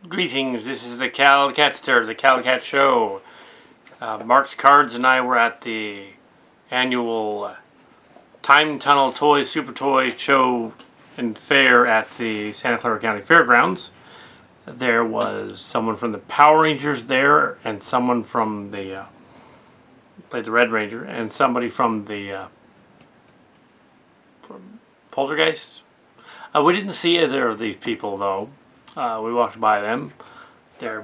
Greetings, this is the Catster, the Cat Show. Marx Cards and I were at the annual Time Tunnel Toy Super Toy Show and Fair at the Santa Clara County Fairgrounds. There was someone from the Power Rangers there, and someone from the played the Red Ranger, and somebody from the Poltergeist. We didn't see either of these people though. We walked by them. They're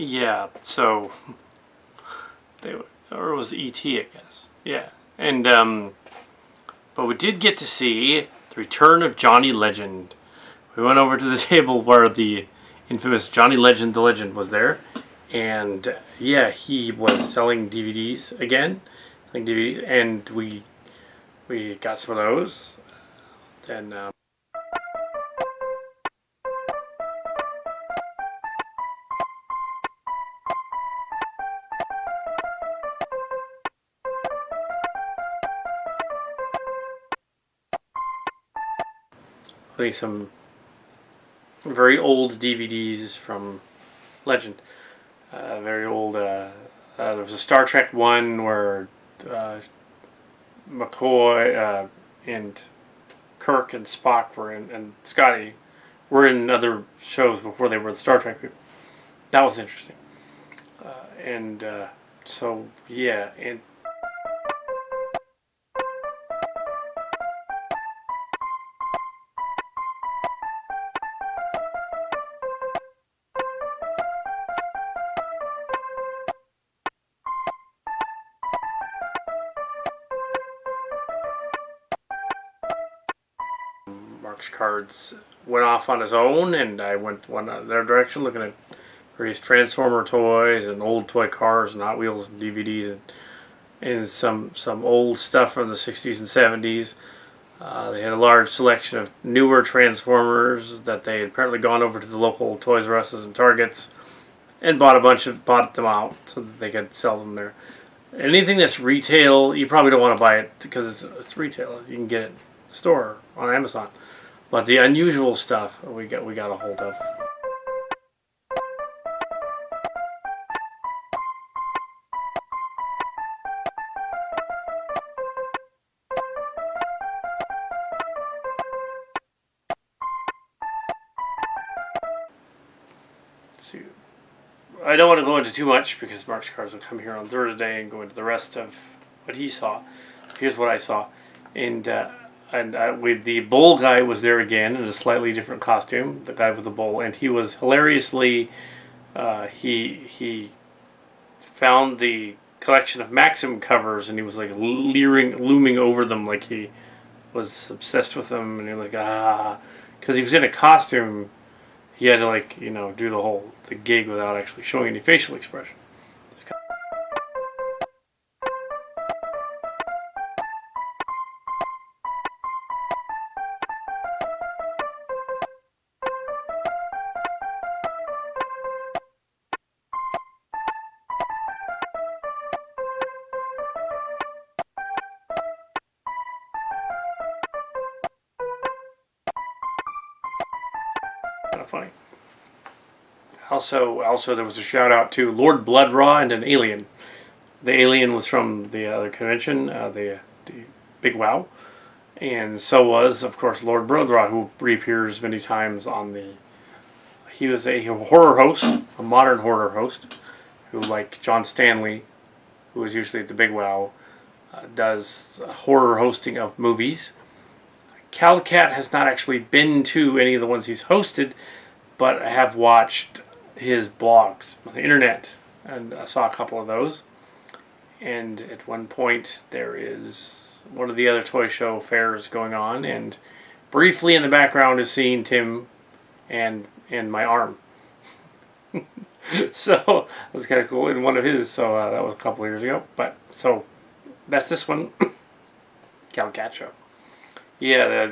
yeah, so or it was E.T. I guess. Yeah, and but we did get to see the return of Johnny Legend. We went over to the table where the infamous Johnny Legend, the Legend, was there, and yeah, he was selling DVDs again, and we got some of those. Then. Some very old DVDs from Legend. Very old. There was a Star Trek one where McCoy and Kirk and Spock were in, and Scotty were in other shows before they were the Star Trek people. That was interesting. And so yeah, and Marx Cards went off on his own, and I went one their direction, looking at various Transformer toys and old toy cars and Hot Wheels and DVDs and some old stuff from the 60s and 70s. They had a large selection of newer Transformers that they had apparently gone over to the local Toys R Us's and Targets and bought them out so that they could sell them there. Anything that's retail, you probably don't want to buy it because it's retail. You can get it in the store on Amazon. But the unusual stuff we got a hold of. Let's see. I don't want to go into too much because Mark's Cards will come here on Thursday and go into the rest of what he saw. Here's what I saw, and with the bull guy was there again in a slightly different costume. The guy with the bull, and he was hilariously. He found the collection of Maxim covers, and he was like looming over them like he was obsessed with them, and he was like because he was in a costume. He had to do the gig without actually showing any facial expression. Kind of funny. Also, there was a shout out to Lord Bloodraw and an alien. The alien was from the other convention, the Big Wow, and so was, of course, Lord Bloodraw, who reappears many times on the. He was a horror host, a modern horror host, who, like John Stanley, who was usually at the Big Wow, does horror hosting of movies. Cat has not actually been to any of the ones he's hosted, but I have watched his blogs on the internet, and I saw a couple of those. And at one point, there is one of the other toy show fairs going on, and briefly in the background is seeing Tim and my arm. So that was kind of cool. And one of his, so that was a couple of years ago. But so that's this one, Cal Show. Yeah,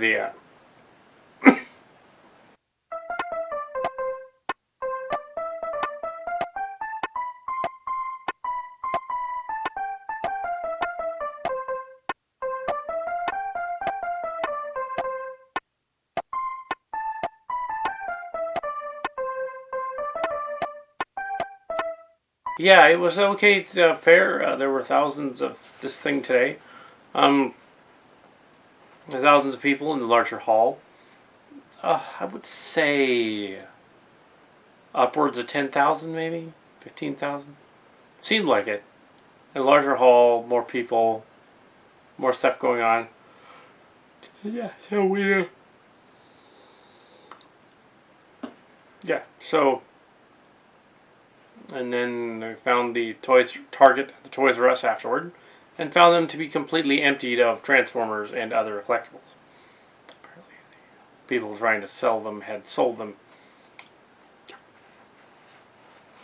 yeah, it was okay. It's fair. There were thousands of this thing today. Um, there's thousands of people in the larger hall. I would say upwards of 10,000, maybe 15,000. Seemed like it. A larger hall, more people, more stuff going on. Yeah, so yeah, so and then I found the Toys Target, the Toys R Us afterward, and found them to be completely emptied of Transformers and other collectibles. Apparently, people trying to sell them had sold them.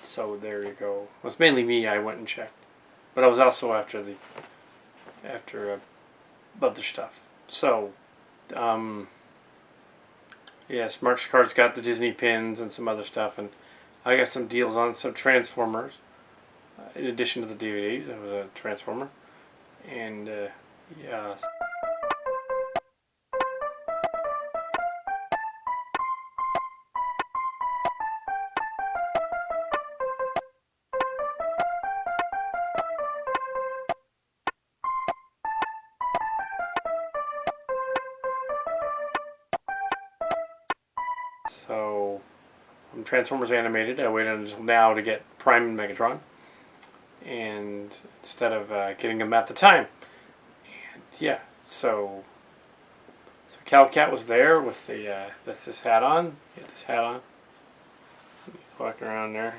So there you go. It was mainly me. I went and checked, but I was also after other stuff. So, um, yes, Marx Card's got the Disney pins and some other stuff, and I got some deals on some Transformers. In addition to the DVDs, there was a Transformer, and yeah. So, Transformers Animated. I waited until now to get Prime and Megatron, and instead of getting them at the time, and yeah. So Cal Cat was there with this hat on. He had this hat on, walking around there.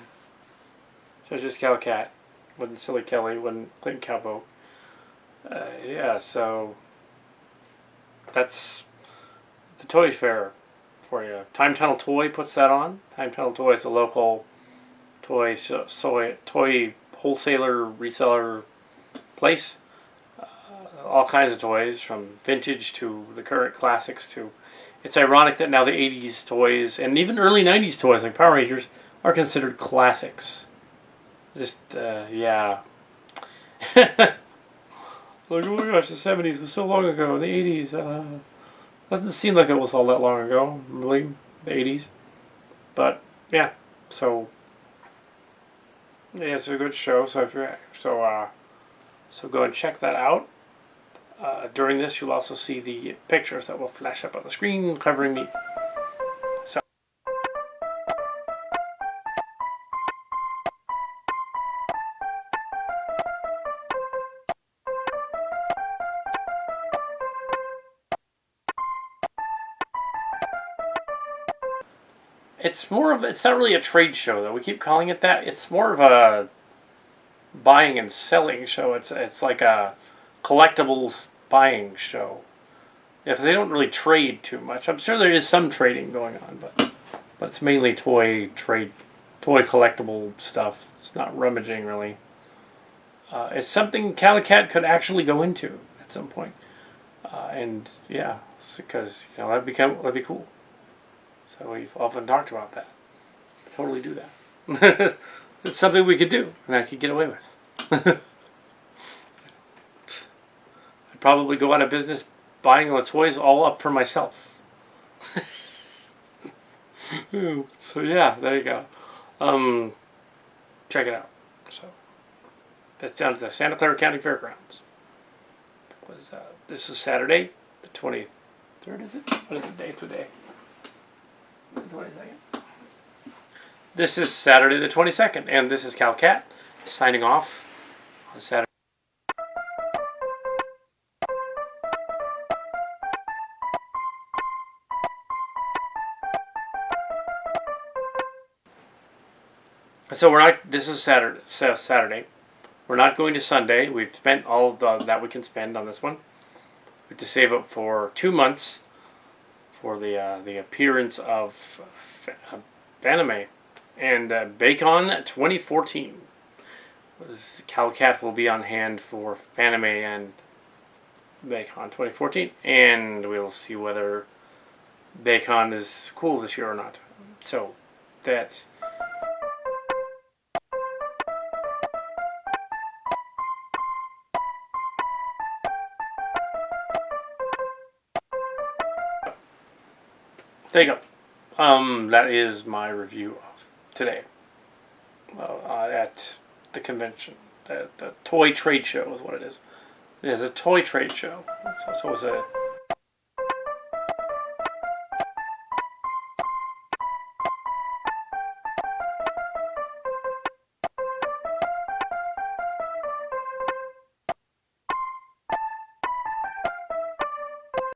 So it's just Cal Cat. Wasn't Silly Kelly. Wasn't Clinton Cowboy. Yeah. So that's the Toy Fair for you. Time Tunnel Toy puts that on. Time Tunnel Toy is a local toy wholesaler reseller place. All kinds of toys, from vintage to the current classics. To it's ironic that now the 80s toys and even early 90s toys like Power Rangers are considered classics. Just yeah. Like, oh my gosh, the 70s was so long ago. The 80s doesn't seem like it was all that long ago, really, the 80s. But yeah, so yeah, it's a good show. So if you're so go and check that out. During this, you'll also see the pictures that will flash up on the screen covering me. So it's not really a trade show though. We keep calling it that. It's more of a buying and selling show. It's like a collectibles buying show. Yeah, because they don't really trade too much. I'm sure there is some trading going on, but it's mainly toy collectible stuff. It's not rummaging really. It's something Calicat could actually go into at some point, and yeah, because that'd be cool. So we've often talked about that. Totally do that. It's something we could do, and I could get away with. I'd probably go out of business buying the toys all up for myself. So yeah, there you go. Check it out. So that's down at the Santa Clara County Fairgrounds. This is Saturday, the 23rd. Is it? What is the day today? The 22nd. This is Saturday the 22nd, and this is Cal Cat signing off on Saturday. So we're not. This is Saturday. We're not going to Sunday. We've spent all of that we can spend on this one. We have to save up for 2 months for the appearance of anime. And Bacon 2014. Calcat will be on hand for Fanime and Bacon 2014, and we'll see whether Bacon is cool this year or not. So, that's. There you go. That is my review of today at the convention. The toy trade show is what it is. It is a toy trade show. So it's a